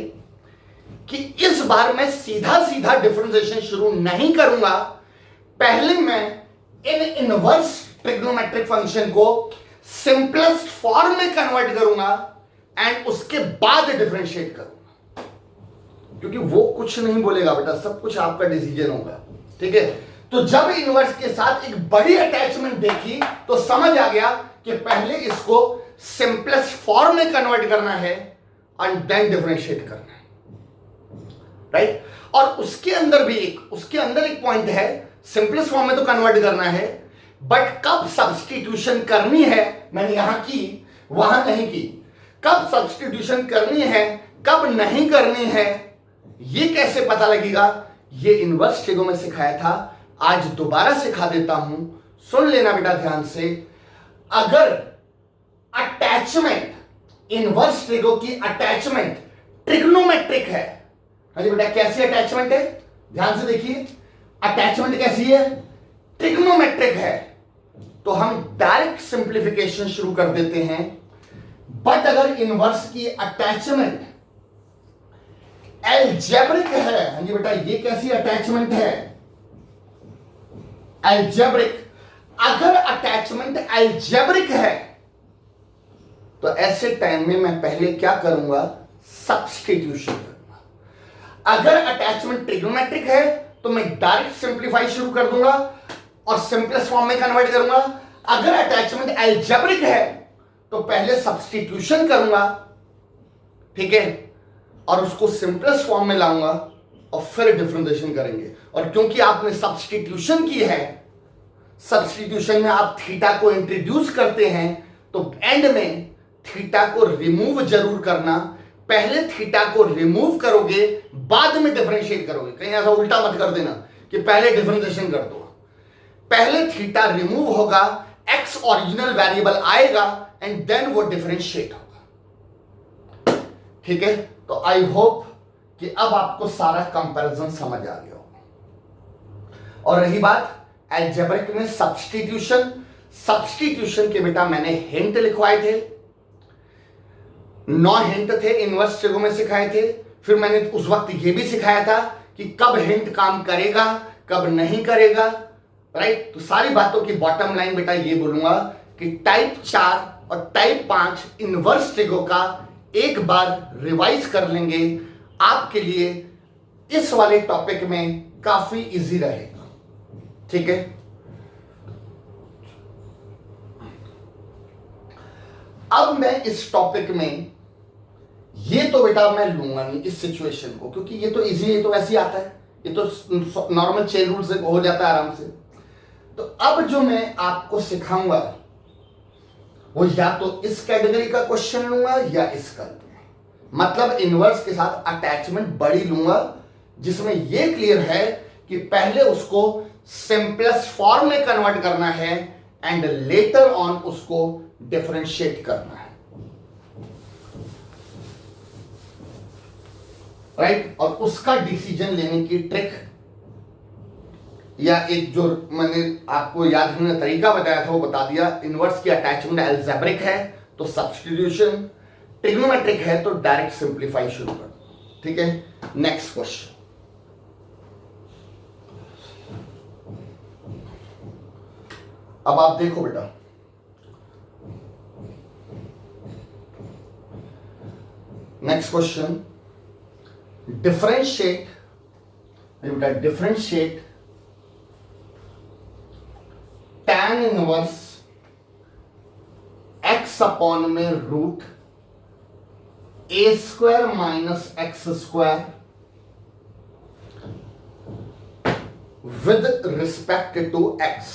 कि इस बार मैं सीधा सीधा डिफरेंशिएशन शुरू नहीं करूंगा। पहले मैं इन इनवर्स ट्रिग्नोमेट्रिक फंक्शन को सिंपलेस्ट फॉर्म में कन्वर्ट करूंगा एंड उसके बाद डिफरेंशिएट करूंगा, क्योंकि वो कुछ नहीं बोलेगा बेटा, सब कुछ आपका डिसीजन होगा। ठीक है, तो जब इनवर्स के साथ एक बड़ी अटैचमेंट देखी तो समझ आ गया कि पहले इसको सिंपलेस्ट फॉर्म में कन्वर्ट करना है एंड देन डिफरेंशिएट करना है, राइट? और उसके अंदर एक पॉइंट है, सिंपलेस्ट फॉर्म में तो कन्वर्ट करना है, बट कब सब्स्टिट्यूशन करनी है मैंने यहां की, वहां नहीं की। कब सब्स्टिट्यूशन करनी है, कब नहीं करनी है, ये कैसे पता लगेगा? ये इनवर्स ट्रिगो में सिखाया था, आज दोबारा सिखा देता हूं, सुन लेना बेटा ध्यान से। अगर अटैचमेंट, इनवर्स ट्रिगो की अटैचमेंट ट्रिग्नोमेट्रिक है, अरे बेटा कैसी अटैचमेंट है, ध्यान से देखिए, अटैचमेंट कैसी है? ट्रिग्नोमेट्रिक है तो हम डायरेक्ट सिंप्लीफिकेशन शुरू कर देते हैं। बट अगर इनवर्स की अटैचमेंट एल्जेब्रिक है, हाँ जी बेटा, ये कैसी अटैचमेंट है? एल्जेब्रिक। अगर अटैचमेंट एल्जेब्रिक है तो ऐसे टाइम में मैं पहले क्या करूंगा? सब्स्टिट्यूशन करूंगा। अगर अटैचमेंट ट्रिग्नोमेट्रिक है तो मैं डायरेक्ट सिंप्लीफाई शुरू कर दूंगा और सिंपलेस्ट फॉर्म में कन्वर्ट करूंगा। अगर अटैचमेंट एल्जेब्रिक है तो पहले सब्स्टिट्यूशन करूंगा, ठीक है, और उसको सिंपलेस्ट फॉर्म में लाऊंगा और फिर डिफरेंशिएशन करेंगे। और क्योंकि आपने सब्स्टिट्यूशन की है, सब्स्टिट्यूशन में आप थीटा को इंट्रोड्यूस करते हैं तो एंड में थीटा को रिमूव जरूर करना। पहले थीटा को रिमूव करोगे, बाद में डिफरेंशिएट करोगे। कहीं ऐसा उल्टा मत कर देना कि पहले डिफरेंशिएशन कर दो। पहले थीटा रिमूव होगा, एक्स ओरिजिनल वेरिएबल आएगा एंड देन वो डिफरेंशिएट होगा। ठीक है, तो आई होप कि अब आपको सारा कंपैरिजन समझ आ गया होगा। और रही बात अलजेब्रिक में सब्स्टिट्यूशन, सब्स्टिट्यूशन के बेटा मैंने हिंट लिखवाए थे, 9 हिंट थे, इनवर्स ट्रिगो में सिखाए थे। फिर मैंने उस वक्त ये भी सिखाया था कि कब हिंट काम करेगा, कब नहीं करेगा, राइट। तो सारी बातों की बॉटम लाइन बेटा ये बोलूंगा कि टाइप 4 और टाइप 5 इनवर्स ट्रिगो का एक बार रिवाइज कर लेंगे, आपके लिए इस वाले टॉपिक में काफी इजी रहेगा। ठीक है, अब मैं इस टॉपिक में ये तो बेटा मैं लूंगा नहीं इस सिचुएशन को, क्योंकि ये तो इजी, ये तो वैसे ही आता है, ये तो नॉर्मल चेन रूल से हो जाता है आराम से। तो अब जो मैं आपको सिखाऊंगा वो या तो इस कैटेगरी का क्वेश्चन लूंगा या इसका लूंगा। मतलब इनवर्स के साथ अटैचमेंट बड़ी लूंगा जिसमें ये क्लियर है कि पहले उसको सिंपलेस्ट फॉर्म में कन्वर्ट करना है एंड लेटर ऑन उसको डिफरेंशिएट करना है, राइट। और उसका डिसीजन लेने की ट्रिक या एक जो मैंने आपको याद रखने का तरीका बताया था वो बता दिया। इनवर्स की अटैचमेंट अलजेब्रिक है तो सब्स्टिट्यूशन, ट्रिग्नोमेट्रिक है तो डायरेक्ट सिंप्लीफाई शुरू कर। ठीक है, नेक्स्ट क्वेश्चन। अब आप देखो बेटा, नेक्स्ट क्वेश्चन, डिफरेंशिएट बेटा, differentiate tan inverse x upon में root a square minus x square with respect to x।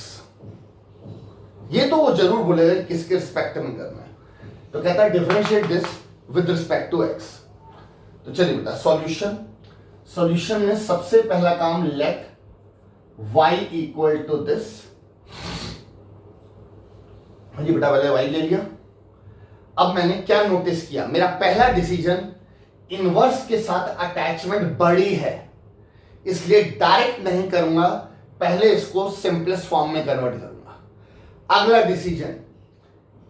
ये तो वो जरूर बोलेगा किसके रिस्पेक्ट में करना है, तो कहता है differentiate this with respect to x। तो चलिए बेटा सॉल्यूशन, सॉल्यूशन में सबसे पहला काम let y equal to this. हाँ जी बेटा, पहले y ले लिया। अब मैंने क्या नोटिस किया, मेरा पहला डिसीजन इनवर्स के साथ अटैचमेंट बड़ी है इसलिए डायरेक्ट नहीं करूंगा, पहले इसको सिंपलेस्ट फॉर्म में कन्वर्ट करूंगा। अगला डिसीजन,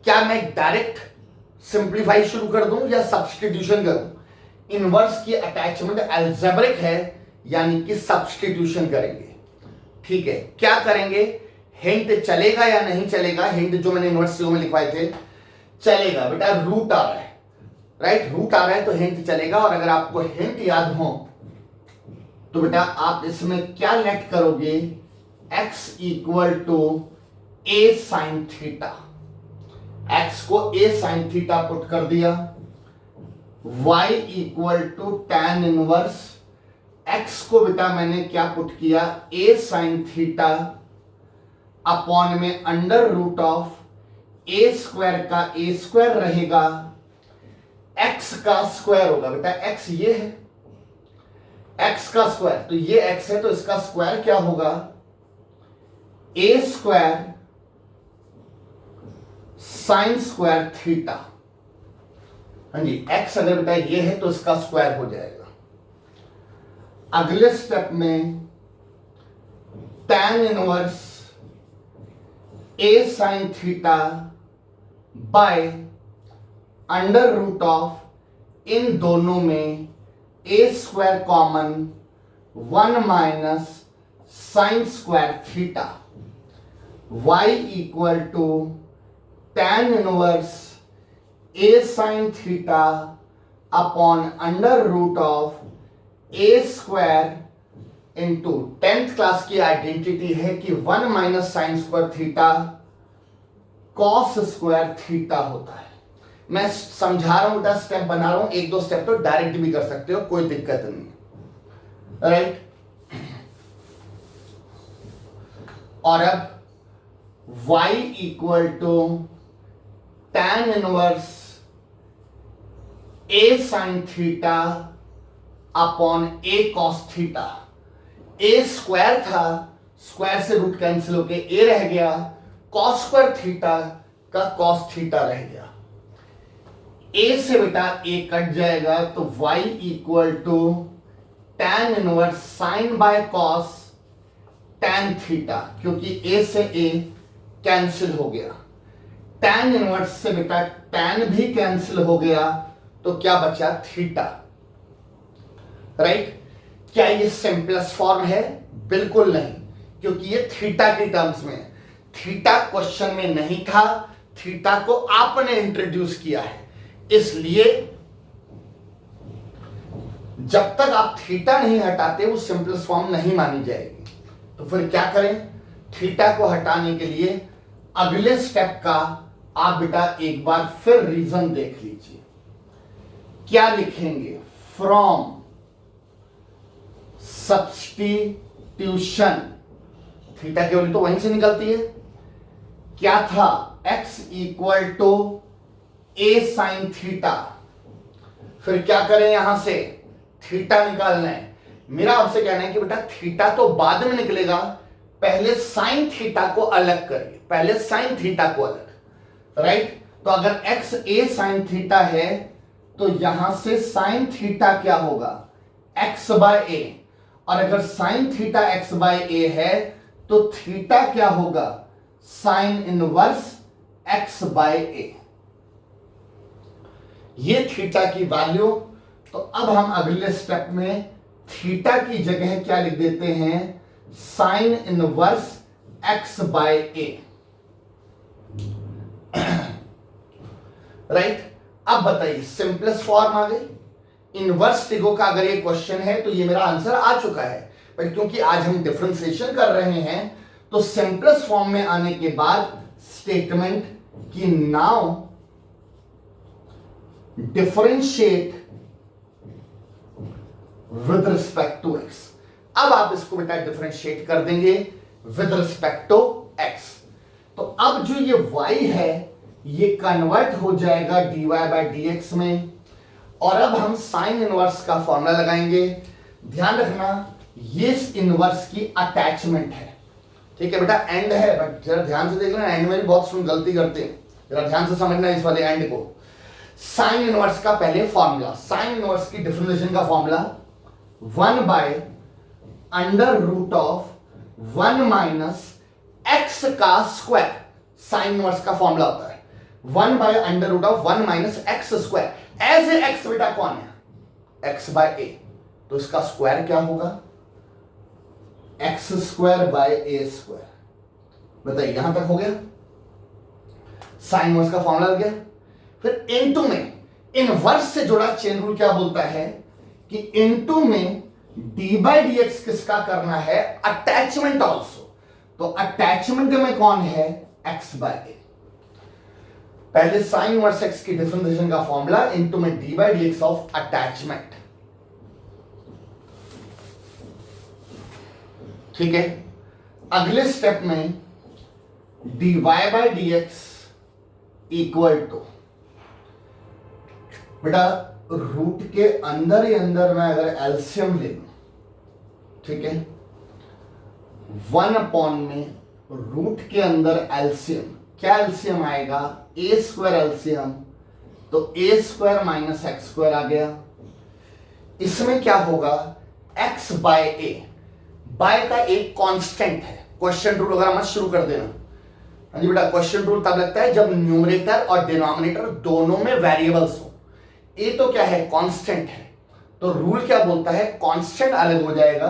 क्या मैं डायरेक्ट सिंप्लीफाई शुरू कर दूं या सब्स्टिट्यूशन करूं? इनवर्स की अटैचमेंट अलजेब्रिक है यानी कि सब्स्टिट्यूशन करेंगे। ठीक है, क्या करेंगे? हिंट चलेगा या नहीं चलेगा? हिंट जो मैंने इनवर्स में लिखवाए थे चलेगा बेटा, रूट आ रहा है, राइट, रूट आ रहा है तो हिंट चलेगा। और अगर आपको हिंट याद हो तो बेटा आप इसमें क्या लेट करोगे, x equal to a sine theta, x को a साइन थीटा पुट कर दिया, y equal to tan inverse, x को बेटा मैंने क्या पुट किया, a साइन थीटा अपॉन में under root of a square का a स्क्वायर रहेगा, x का स्क्वायर होगा बेटा, x ये है, x का स्क्वायर, तो ये x है तो इसका स्क्वायर क्या होगा, a square sine square theta. हाँ जी, x अगर बेटा ये है तो इसका स्क्वायर हो जाएगा। अगले स्टेप में tan inverse a sine theta by under root of इन दोनों में a square common 1 minus sine square theta y equal to tan inverse a sine theta upon under root of a square into 10th class की आइडेंटिटी है कि 1 minus sine square theta cos square theta होता है। मैं समझा रहा हूं बेटा, स्टेप बना रहा हूं, एक दो स्टेप तो डायरेक्ट भी कर सकते हो, कोई दिक्कत नहीं, राइट। और अब y equal to tan inverse a sine theta upon a cos theta. A square था, स्क्वायर से रूट कैंसिल होके ए रह गया, कॉस स्क्वायर थीटा का कॉस थीटा रह गया। ए से बेटा ए कट जाएगा तो y equal to tan inverse sine by cos tan theta, क्योंकि ए से ए कैंसिल हो गया। tan इनवर्स से बेटा tan भी कैंसिल हो गया, तो क्या बचा थीटा, राइट। क्या ये सिंपलेस्ट फॉर्म है? बिल्कुल नहीं, क्योंकि ये थीटा के टर्म्स में है। थीटा क्वेश्चन में नहीं था, थीटा को आपने इंट्रोड्यूस किया है, इसलिए जब तक आप थीटा नहीं हटाते वो सिंपलेस्ट फॉर्म नहीं मानी जाएगी। तो फिर क्या करें? थीटा को हटाने के लिए अगले स्टेप का आप बेटा एक बार फिर रीजन देख लीजिए। क्या लिखेंगे? फ्रॉम सब्स्टिट्यूशन, थीटा की वैल्यू तो वहीं से निकलती है। क्या था? x equal to a sine theta. फिर क्या करें? यहां से थीटा निकालना है। मेरा आपसे कहना है कि बेटा थीटा तो बाद में निकलेगा, पहले साइन थीटा को अलग करिए, पहले साइन थीटा को अलग, राइट। तो अगर x ए साइन थीटा है तो यहां से साइन थीटा क्या होगा? x बाय ए। और अगर साइन थीटा x बाय ए है तो थीटा क्या होगा? साइन इनवर्स x बाय ए। ये थीटा की वैल्यू। तो अब हम अगले स्टेप में थीटा की जगह क्या लिख देते हैं? साइन इनवर्स x बाय ए, राइट। अब बताइए, सिंपलेस्ट फॉर्म आ गई। इनवर्स टिगो का अगर ये क्वेश्चन है तो ये मेरा आंसर आ चुका है, पर क्योंकि आज हम डिफरेंशिएशन कर रहे हैं तो सिंपलेस्ट फॉर्म में आने के बाद स्टेटमेंट कि now differentiate with respect to x. अब आप इसको बेटा डिफरेंशिएट कर देंगे विद रिस्पेक्ट टू एक्स। तो अब जो ये y है ये कन्वर्ट हो जाएगा dy बाय dx में, और अब हम साइन इनवर्स का फॉर्मूला लगाएंगे। ध्यान रखना ये इनवर्स की अटैचमेंट है, ठीक है बेटा, एंड है, बट जरा ध्यान से देख लेना, एंड में भी बहुत सुन गलती करते हैं, जरा ध्यान से समझना इस वाले एंड को। साइन इनवर्स का पहले फॉर्मूला, साइन इनवर्स की डिफरेंशिएशन का formula 1 by under root of 1 minus x का स्क्वायर। साइन इनवर्स का फॉर्मूला होता है 1 by under root of 1 minus x square. As a x बेटा कौन है? एक्स बाय ए, तो इसका स्क्वायर क्या होगा? X square by A square. बताइए यहां तक हो गया, साइन इनवर्स का फॉर्मूला लग गया। फिर इनटू में इनवर्स से जुड़ा चेन रूल क्या बोलता है कि इनटू में डी बाई डी एक्स किसका करना है? Attachment also. तो अटैचमेंट में कौन है? X by a. पहले साइन इनवर्स एक्स की डिफरेंशिएशन का फॉर्मूला इनटू में d by d x of attachment, ठीक है। अगले स्टेप में dy by d x equal to, बेटा रूट के अंदर ही अंदर मैं अगर एलसीएम ले लूं, ठीक है, 1 अपॉन में रूट के अंदर एलसीएम, क्या एलसीएम आएगा? ए स्क्वायर एलसीएम, तो ए स्क्वायर माइनस एक्स स्क्वायर आ गया। इसमें क्या होगा? एक्स बाय ए, बाय का एक कांस्टेंट है, क्वेश्चन रूल वगैरह मत शुरू कर देना, हाँ जी बेटा, क्वेश्चन रूल तब लगता है जब न्यूमरेटर और डिनोमिनेटर दोनों में वेरिएबल्स हो। ए तो क्या है, कांस्टेंट है, तो रूल क्या बोलता है, कांस्टेंट अलग हो जाएगा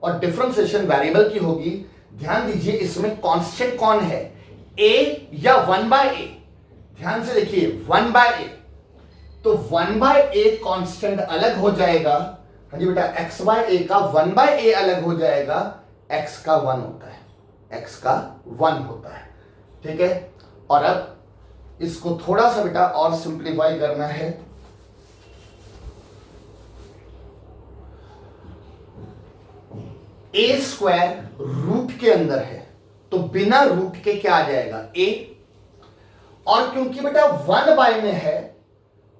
और डिफरेंशिएशन वेरिएबल की होगी। ध्यान दीजिए इसमें कांस्टेंट कौन है, ए या 1/a। ध्यान से देखिए 1/a, तो 1/a कांस्टेंट अलग हो जाएगा। हाँ जी बेटा, x/a का 1/a अलग हो जाएगा, x का 1 होता है, x का 1 होता है। ठीक है, और अब इसको थोड़ा सा बेटा और सिंप्लीफाई करना है। ए स्क्वायर रूट के अंदर है तो बिना रूट के क्या आ जाएगा, a, और क्योंकि बेटा 1/, में है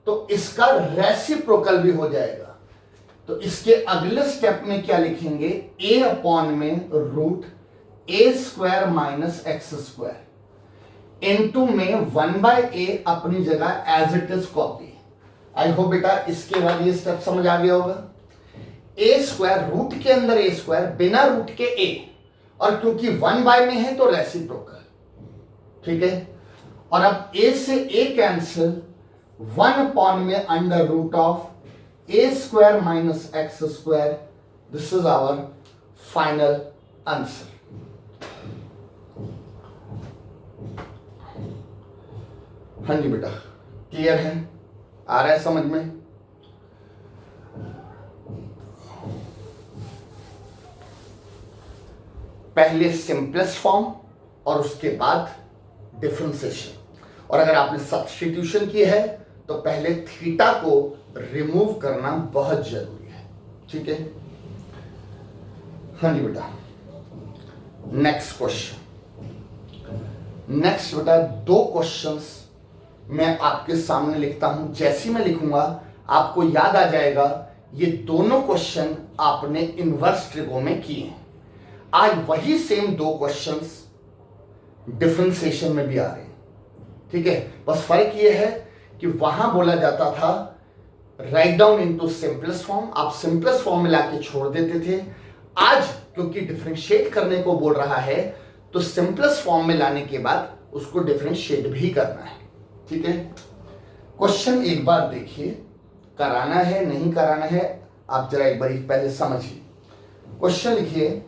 तो इसका रेसिप्रोकल भी हो जाएगा। तो इसके अगले स्टेप में क्या लिखेंगे, a अपॉन में root a square minus x square into में 1/a अपनी जगह as it is copy. I hope बेटा इसके बाद ये स्टेप समझ आ गया होगा। ए स्क्वायर रूट के अंदर ए स्क्वायर, बिना रूट के ए, और क्योंकि 1/, में है तो रेसिप्रोकल। ठीक है, और अब ए से ए कैंसिल, 1 अपॉन में under root of a square minus x square. This is our final answer. हाँ जी बेटा, क्लियर है, आ रहा है समझ में। पहले सिंपलेस्ट फॉर्म और उसके बाद डिफरेंशिएशन, और अगर आपने सब्स्टिट्यूशन की है तो पहले थीटा को रिमूव करना बहुत जरूरी है। ठीक है, हाँ जी बेटा, नेक्स्ट क्वेश्चन। नेक्स्ट बेटा 2 क्वेश्चंस मैं आपके सामने लिखता हूं, जैसे मैं लिखूंगा आपको याद आ जाएगा ये दोनों क्वेश्चन आपने इनवर्स ट्रिगो में किए हैं। आज वही सेम 2 क्वेश्चंस डिफरेंशिएशन में भी आ रहे हैं। ठीक है, बस फर्क ये है कि वहां बोला जाता था right down into simplest form, आप सिंपलेस्ट फॉर्म में लाके छोड़ देते थे। आज क्योंकि डिफरेंशिएट करने को बोल रहा है तो सिंपलेस्ट फॉर्म में लाने के बाद उसको डिफरेंशिएट भी करना है। ठीक है, क्वेश्चन एक बार देखिए, कराना है नहीं कराना है आप जरा एक बार पहले समझिए। क्वेश्चन लिखिए,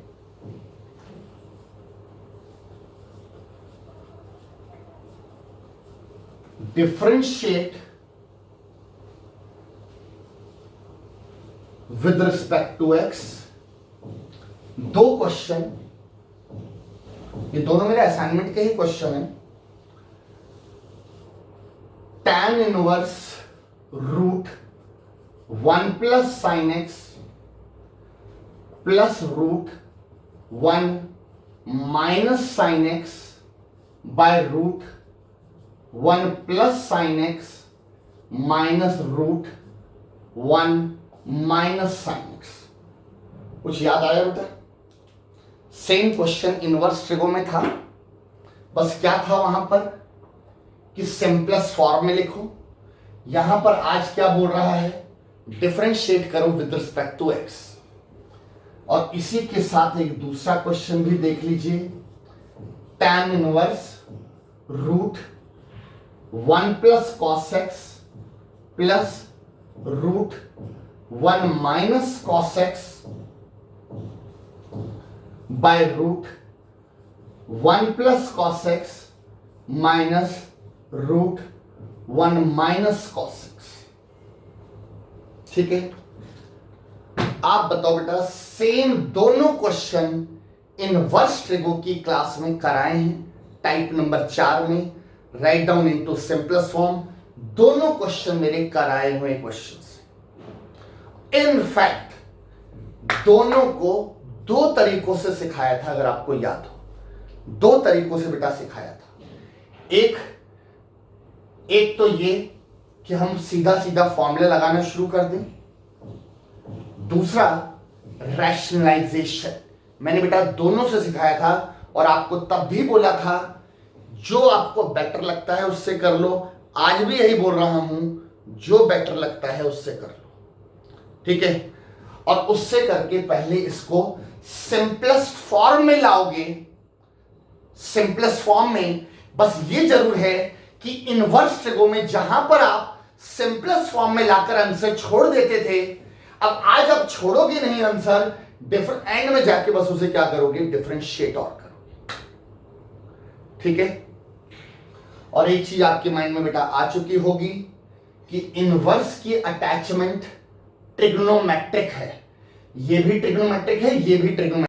differentiate with respect to x. 2 question, ये दोनों मेरे असाइनमेंट के ही क्वेश्चन है। tan inverse root 1 plus sine x plus root 1 minus sine x by root 1 plus sine x minus root 1 minus sine x. कुछ याद आया बेटा? सेम क्वेश्चन इनवर्स ट्रिगो में था, बस क्या था वहां पर कि सिंपलेस्ट फॉर्म में लिखो। यहां पर आज क्या बोल रहा है, डिफरेंशिएट करो विद रिस्पेक्ट टू एक्स। और इसी के साथ एक दूसरा क्वेश्चन भी देख लीजिए, tan inverse root 1 plus cos x plus root 1 minus cos x by root 1 plus cos x minus root 1 minus cos x. ठीक है, आप बताओ बेटा, सेम दोनों क्वेश्चन इनवर्स ट्रिगो की क्लास में कराए हैं, टाइप नंबर 4 में, write down into simplest form. दोनों क्वेश्चन मेरे कराए हुए क्वेश्चंस। इनफैक्ट दोनों को 2 तरीकों से सिखाया था, अगर आपको याद हो। 2 तरीकों से बेटा सिखाया था। एक तो ये कि हम सीधा सीधा फॉर्मूला लगाना शुरू कर दें। दूसरा रैशनलाइजेशन। मैंने बेटा दोनों से सिखाया था और आपको तब भी बोला था जो आपको बेटर लगता है उससे कर लो। आज भी यही बोल रहा हूं, जो बेटर लगता है उससे कर लो। ठीक है, और उससे करके पहले इसको सिंपलेस्ट फॉर्म में लाओगे। सिंपलेस्ट फॉर्म में बस ये जरूर है कि इनवर्स ट्रिगो में जहां पर आप सिंपलेस्ट फॉर्म में लाकर आंसर छोड़ देते थे, अब आज आप छोड़ोगे नहीं आंसर, डिफरेंट एंड में जाके बस उसे क्या करोगे, डिफरेंशिएट और करोगे। ठीक है। और एक चीज आपके माइंड में बेटा आ चुकी होगी कि इनवर्स की अटैचमेंट ट्रिग्नोमेट्रिक है, ये भी ट्रिग्नोमेट्रिक है, ये भी ट्रिग्नोमेट्रिक